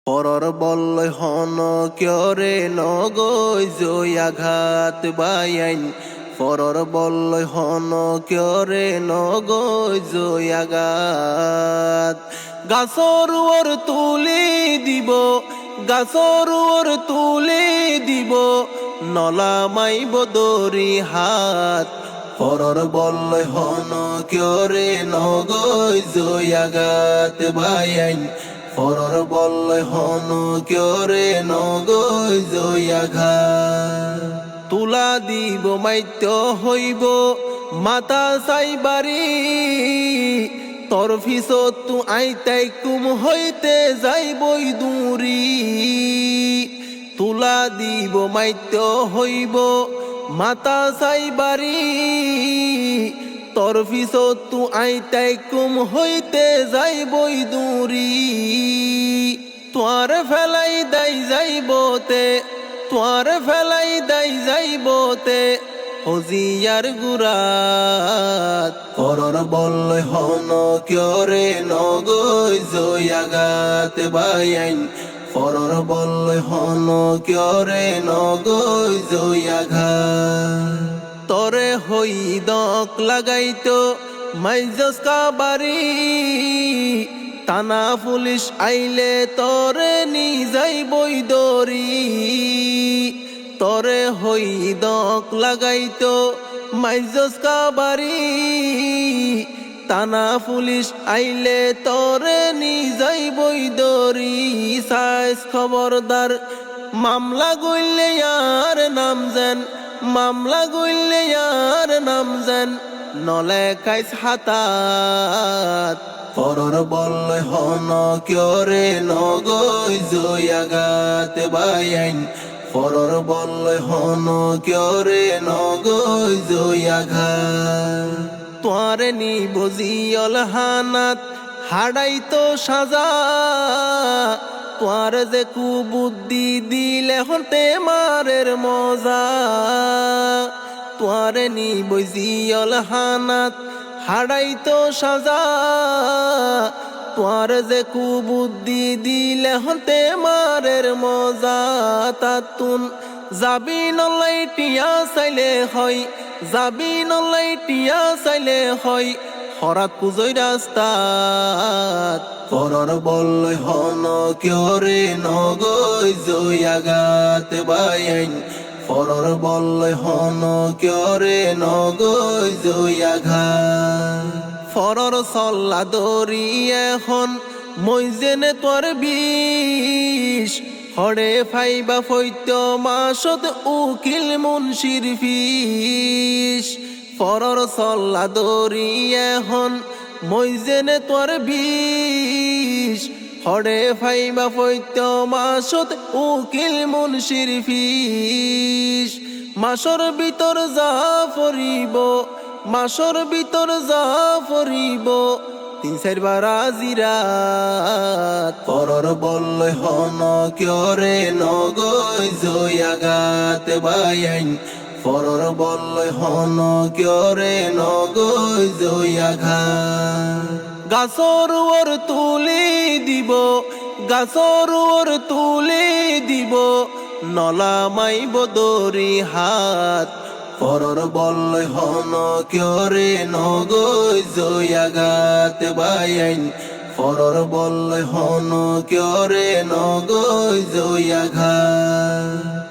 পরর বল্লয় হন ক্যরে নগৈ জয়াঘাত বায়াইন পরর বল্লয় হন ক্যরে নগৈ জয়াঘাত গাছর ওর তুলি দিব গাছর ওর তুলি দিব নলা মাইব দরি হাত পরর বল্লয় হন ক্যরে নগৈ জয়াঘাত বায়াইন পরর বল্লয় হন ক্যরে নগৈ জয়াঘাত তুলা দিব মাইত্য হইব মাতা চাইবারি তর ফিসত তু আইতাই কুম হইতে যাইবই দূরি তুলা দিব মাইত্য হইব মাতা চাইবারি তর ফিসত তু আইতাই কুম হইতে যাইবই দূরি তোয়ার ফেলাই দাই যাইবতে তোয়ার ফেলাই দাই যাইবতে হজিয়ার গুরাত পরর বল্লয় হন ক্যরে নগৈ জয়াঘাত বায়াইন পরর বল্লয় হন ক্যরে নগৈ জয়াঘাত তরে হই দক লাগাইতো মাইজস কাবারি তানা পুলিশ আইলে তরে নি যাইবই দরি তরে হই দক লাগাইতো মাইজস কাবারি তানা পুলিশ আইলে তরে নি যাইবই দরি সাইজ খবরদার মামলা গইলে আর নাম যেন মামলা গইলে আর নাম যেন নলে কাইস হাতাত পরর বল্লয় হন ক্যরে নগৈ জয়াঘাত বায়াইন পরর বল্লয় হন ক্যরে নগৈ জয়াঘাত তোয়ারে নি বজিয়ল হানাত হাড়াইতো সাজা তোয়ার যে কুবুদ্ধি দিলে হতে মারের মজা তোয়ারে নি বজিয়ল হানাত হাড়াইতো সাজা তোয়ার যে কুবুদ্ধি দিলে হতে মারের মজা তাতুন যাবি নলাই টিয়া চাইলে হয় যাবি নলাই টিয়া চাইলে হয় হরাত পুজোই রাস্তাত পরর বল্লয় হন ক্যরে নগৈ জয়াঘাত বায়াইন পরর বল্লয় হন ক্যরে নগৈ জয়াঘাত পরর চল্লা দরি এখন মই যেনে তোর বিষ হরে ফাইবা ফৈত্য মাসত উকিল মুন্সির ফিস পরর চল্লা দরি এখন মই যেনে তোর বিষ হরে ফাইবা ফৈত্য মাসত উকিল মুন্সির ফিস মাসর ভিতর যা ফরিব মাসর ভিতর যা ফরিব 3-4 বার আজিরাত পরর বল্লয় হন ক্যরে নগৈ জয়াঘাত বায়াইন পরর বল্লয় হন ক্যরে নগৈ জয়াঘাত গাছর ওর তুলি দিব গাছর ওর তুলি দিব নলা মাইব দরি হাত পরর বল্লয় হন ক্যরে নগৈ জয়াঘাত বায়াইন পরর বল্লয় হন ক্যরে নগৈ জয়াঘাত।